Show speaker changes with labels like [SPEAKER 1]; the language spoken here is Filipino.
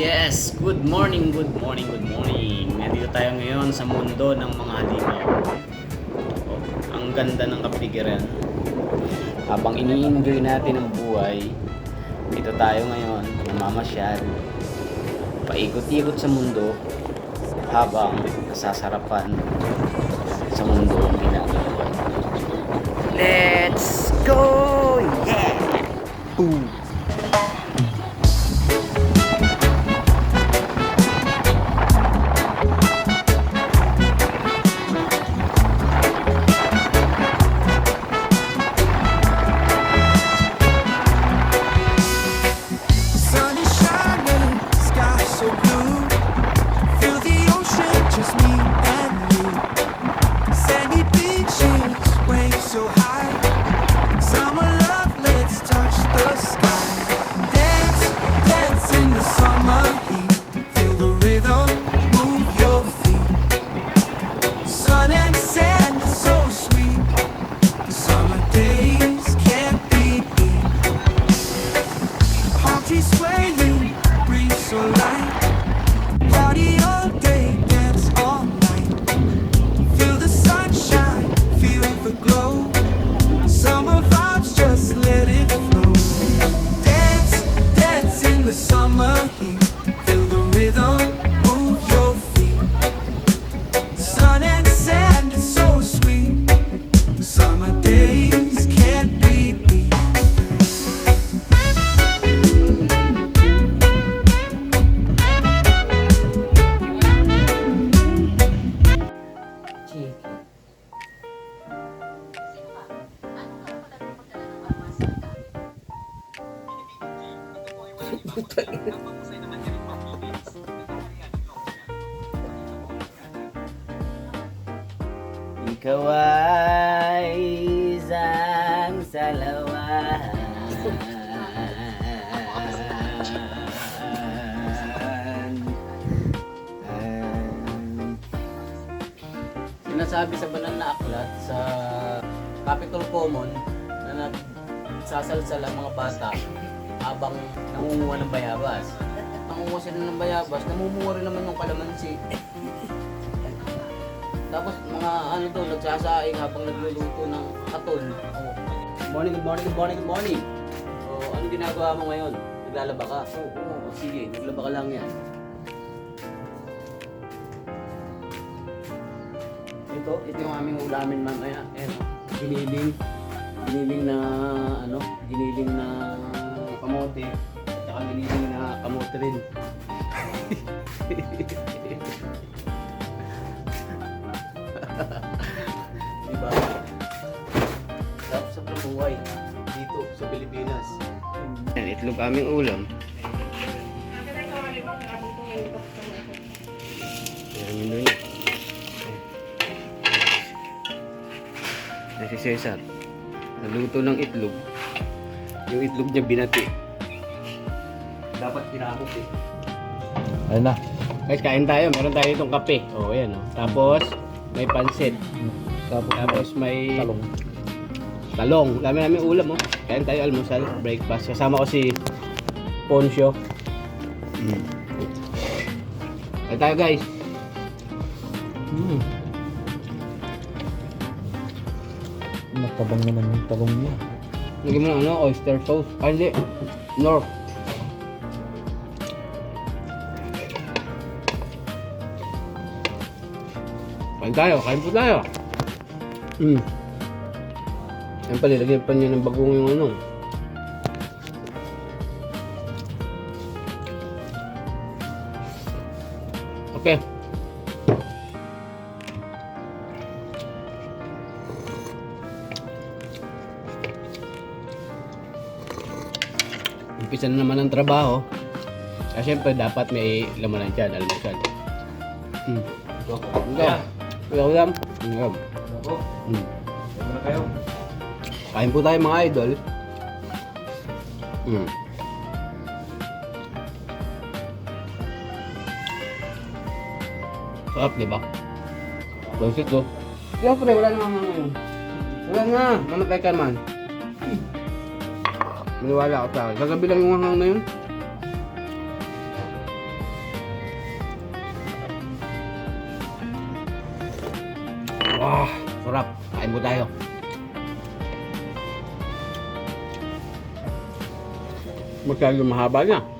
[SPEAKER 1] Yes! Good morning, good morning, good morning. Nandito tayo ngayon sa mundo ng mga halimaw. Oh, ang ganda ng kapaligiran. Habang ini-enjoy natin ang buhay, dito tayo ngayon, namamasyal, paikot-ikot sa mundo, habang nasasarapan sa mundo ang ginagawa. Let's go! Yeah! Boom! Ikaw ay isang salawahan. Sinasabi sa banal na aklat sa Capitol Common na nagsasalsal ang mga bata habang nangunguha ng bayabas. Nangunguha sila ng bayabas, namumuha rin naman yung kalamansi. Tapos mga ano doon, nagsasaing habang nagluluto ng katol. Oh. Good morning, good morning, good morning, good morning. Oh, ano ginagawa mo ngayon? Naglalaba ka? Oo. Sige, naglaba ka lang yan. Ito yung aming ulamin mamaya. Giniling. Giniling na ano, giniling na kamote. At saka giniling na kamote rin. Diba? Sarap sa buhay dito sa Pilipinas. Yan, itlog aming ulam. Yan yun doon. Si Cesar naluto ng itlog. Yung itlog niya binati. Dapat pinakot eh.
[SPEAKER 2] Ayun na.
[SPEAKER 1] Guys, kain tayo. Meron tayo itong kape. O, yan o. Tapos may pansit. Tapos may talong. Dami namin ulam oh. Kain tayo almusal, breakfast. Kasama ko si Poncio. Kain tayo guys.
[SPEAKER 2] Natabang naman yung talong niya.
[SPEAKER 1] Lagyan mo ng ano, oyster sauce. Ay hindi, North. Kain po tayo. Yan pala, lagyan pa niya ng bagong yung ano. Okay. Umpisa na naman ang trabaho. Kasi syempre dapat may laman dyan, almusal. Ulam. Kain po tayo mga idol. Sarap, diba? Bangsit to. Siyempre, wala naman. Wala na, mamatay ka man. Maniwala ako sa akin. Kagabi lang yung hanghang na yun. Sarap. Kain mo tayo. Magkano mahaba na?